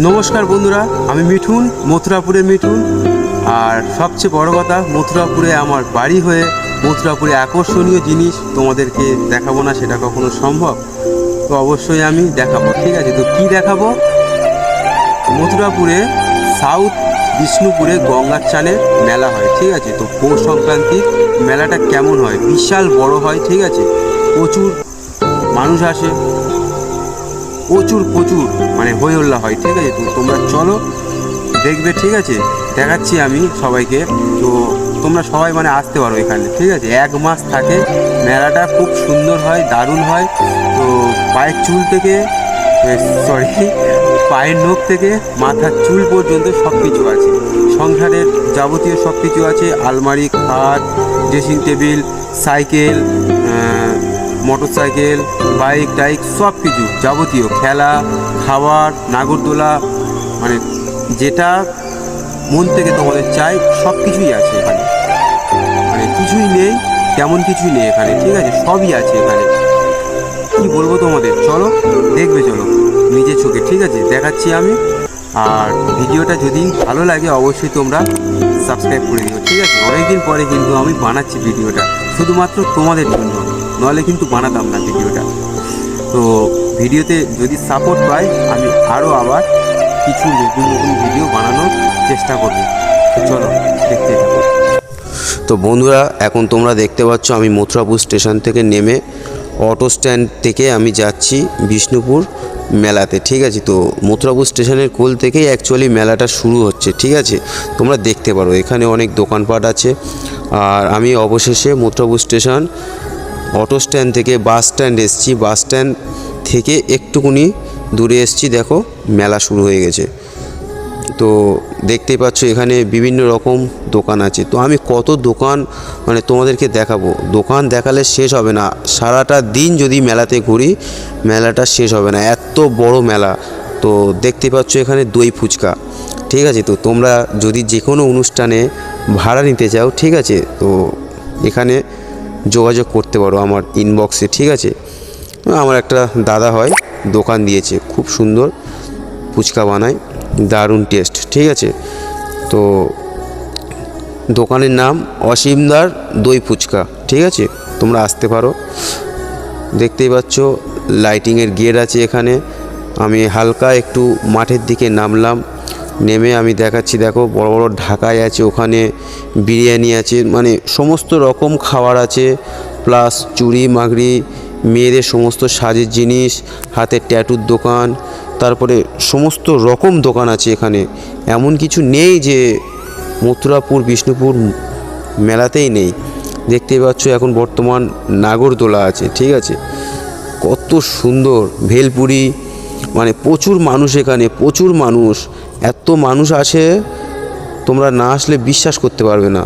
নমস্কার বন্ধুরা, আমি মিঠুন, মথুরাপুরের মিঠুন। আর সবচেয়ে বড় কথা, মথুরাপুরে আমার বাড়ি হয়ে মথুরাপুরে আকর্ষণীয় জিনিস তোমাদেরকে দেখাবো না সেটা কখনো সম্ভব? তো অবশ্যই আমি দেখাবো, ঠিক আছে? তো কি দেখাবো? মথুরাপুরে সাউথ বিষ্ণুপুরে গঙ্গার চানের মেলা হয়, ঠিক আছে? তো পৌষ সংক্রান্তির মেলাটা কেমন হয়? বিশাল বড় হয়, ঠিক আছে? প্রচুর মানুষ আসে, প্রচুর মানে হই হল্লা হয়, ঠিক আছে? তো তোমরা চলো দেখবে, ঠিক আছে? দেখাচ্ছি আমি সবাইকে। তো তোমরা সবাই মানে আসতে পারো এখানে, ঠিক আছে? 1 মাস থাকে মেলাটা, খুব সুন্দর হয়, দারুণ হয়। তো পায়ের চুল থেকে পায়ের নখ থেকে মাথার চুল পর্যন্ত সব কিছু আছে। সংসারের যাবতীয় সব কিছু আছে, আলমারি, খাট, dressing table, cycle, motor cycle, bike টাইক সব কিছু যাবতীয়, খেলা, খাবার, নাগরদোলা, মানে যেটা মন থেকে তোমাদের চাই সব কিছুই আছে এখানে। মানে কিছুই নেই, তেমন কিছুই নেই এখানে, ঠিক আছে? সবই আছে এখানে। কি বলবো তোমাদের, চলো দেখবে, চলো নিজের চোখে, ঠিক আছে? দেখাচ্ছি আমি। আর ভিডিওটা যদি ভালো লাগে অবশ্যই তোমরা সাবস্ক্রাইব করে দিও, ঠিক আছে? অনেকদিন পরে কিন্তু আমি বানাচ্ছি ভিডিওটা শুধুমাত্র তোমাদের জন্য, নাহলে কিন্তু বানাতাম না ভিডিওটা। তো ভিডিওতে যদি সাপোর্ট পাই আমি আবার কিছু নতুন ভিডিও বানানোর চেষ্টা করব। তো চলো দেখতে থাকো। তো বন্ধুরা, এখন তোমরা দেখতে পাচ্ছ আমি মথুরাপুর স্টেশন থেকে নেমে অটো স্ট্যান্ড থেকে আমি যাচ্ছি বিষ্ণুপুর মেলাতে, ঠিক আছে? তো মথুরাপুর স্টেশনের কোল থেকেই অ্যাকচুয়ালি মেলাটা শুরু হচ্ছে, ঠিক আছে? তোমরা দেখতে পারো এখানে অনেক দোকানপাট আছে। আর আমি অবশেষে মথুরাপুর স্টেশন অটো স্ট্যান্ড থেকে বাস স্ট্যান্ড এসেছি। বাস স্ট্যান্ড থেকে একটুকুনি দূরে এসেছি, দেখো মেলা শুরু হয়ে গেছে। তো দেখতেই পাচ্ছ এখানে বিভিন্ন রকম দোকান আছে। তো আমি কত দোকান মানে তোমাদেরকে দেখাবো, দোকান দেখালে শেষ হবে না। সারাটা দিন যদি মেলাতে ঘুরি মেলাটা শেষ হবে না, এত বড় মেলা। তো দেখতে পাচ্ছ এখানে দই ফুচকা, ঠিক আছে? তো তোমরা যদি যে কোনো অনুষ্ঠানে ভাড়া নিতে চাও, ঠিক আছে, তো এখানে যোগাযোগ করতে পারো আমার ইনবক্সে, ঠিক আছে? আমার একটা দাদা হয়, দোকান দিয়েছে, খুব সুন্দর ফুচকা বানায়, দারুণ টেস্ট, ঠিক আছে? তো দোকানের নাম অসীমদার দই ফুচকা, ঠিক আছে? তোমরা আসতে পারো। দেখতেই পাচ্ছ লাইটিংয়ের গেট আছে এখানে। আমি হালকা একটু মাঠের দিকে নামলাম, নেমে আমি দেখাচ্ছি, দেখো বড় বড় ঢাকায় আছে, ওখানে বিরিয়ানি আছে, মানে সমস্ত রকম খাবার আছে, প্লাস চুড়ি মাগড়ি, মেয়েদের সমস্ত সাজের জিনিস, হাতের ট্যাটুর দোকান, তারপরে সমস্ত রকম দোকান আছে এখানে। এমন কিছু নেই যে মথুরাপুর বিষ্ণুপুর মেলাতেই নেই। দেখতেই পাচ্ছ এখন বর্তমান নাগরদোলা আছে, ঠিক আছে? কত সুন্দর ভেলপুরি, মানে প্রচুর মানুষ এখানে, প্রচুর মানুষ। এত মানুষ আসে তোমরা না আসলে বিশ্বাস করতে পারবে না।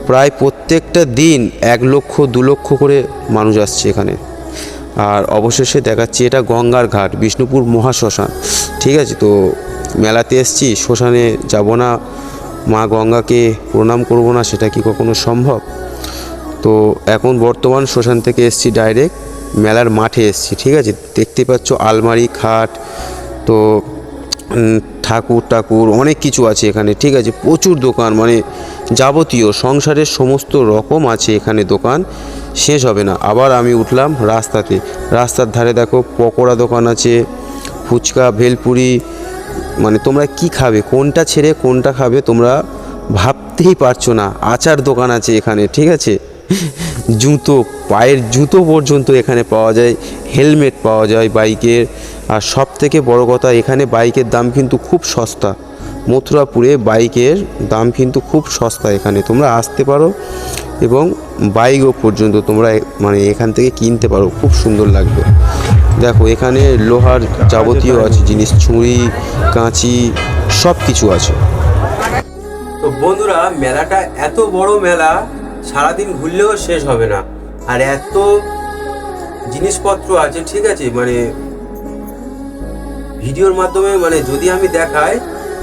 প্রায় প্রত্যেকটা দিন 1 লক্ষ 2 লক্ষ করে মানুষ আসছে এখানে। আর অবশেষে দেখাচ্ছি এটা গঙ্গার ঘাট, বিষ্ণুপুর মহাশ্মশান, ঠিক আছে? তো মেলাতে এসছি, শ্মশানে যাব না, মা গঙ্গাকে প্রণাম করব না, সেটা কি কখনো সম্ভব? তো এখন বর্তমান শ্মশান থেকে এসছি, ডাইরেক্ট মেলার মাঠে এসছি, ঠিক আছে? দেখতে পাচ্ছ আলমারি, খাট, তো ঠাকুর অনেক কিছু আছে এখানে, ঠিক আছে? প্রচুর দোকান, মানে যাবতীয় সংসারের সমস্ত রকম আছে এখানে, দোকান শেষ হবে না। আবার আমি উঠলাম রাস্তাতে, রাস্তার ধারে দেখো পকোড়া দোকান আছে, ফুচকা, ভেলপুরি, মানে তোমরা কি খাবে, কোনটা ছেড়ে কোনটা খাবে তোমরা ভাবতেই পারছো না। আচার দোকান আছে এখানে, ঠিক আছে? জুতো, পায়ের জুতো পর্যন্ত এখানে পাওয়া যায়, হেলমেট পাওয়া যায় বাইকের। আর সব থেকে বড় কথা, এখানে বাইকের দাম কিন্তু খুব সস্তা। মথুরাপুরে বাইকের দাম কিন্তু খুব সস্তা, এখানে তোমরা আসতে পারো এবং বাইকও পর্যন্ত তোমরা মানে এখান থেকে কিনতে পারো, খুব সুন্দর লাগবে। দেখো এখানে লোহার যাবতীয় আছে জিনিস, ছুরি, কাঁচি, সব কিছু আছে। তো বন্ধুরা, মেলাটা এত বড় মেলা, সারাদিন ঘুরলেও শেষ হবে না। আর এত জিনিসপত্র আছে, ঠিক আছে? মানে ভিডিওর মাধ্যমে মানে যদি আমি দেখাই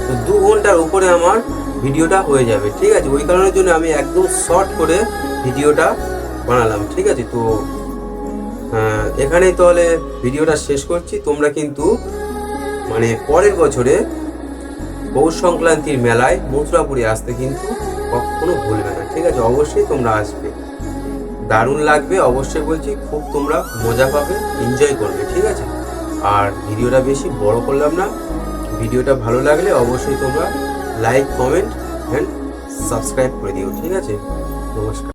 তো 2 ঘন্টার উপরে আমার ভিডিওটা হয়ে যাবে, ঠিক আছে? ওই কারণের জন্য আমি একদম শর্ট করে ভিডিওটা বানালাম, ঠিক আছে? তো এখানেই তাহলে ভিডিওটা শেষ করছি। তোমরা কিন্তু মানে পরের বছরে পৌষ সংক্রান্তির মেলায় মথুরাপুরে আসতে কিন্তু কখনো ভুলবে না, ঠিক আছে? অবশ্যই তোমরা আসবে, দারুণ লাগবে অবশ্যই বলছি, খুব তোমরা মজা পাবে, এনজয় করবে, ঠিক আছে? আর ভিডিওটা বেশি বড় করলাম না, ভিডিওটা ভালো লাগলে অবশ্যই তোমরা লাইক, কমেন্ট অ্যান্ড সাবস্ক্রাইব করে দিও, ঠিক আছে? নমস্কার।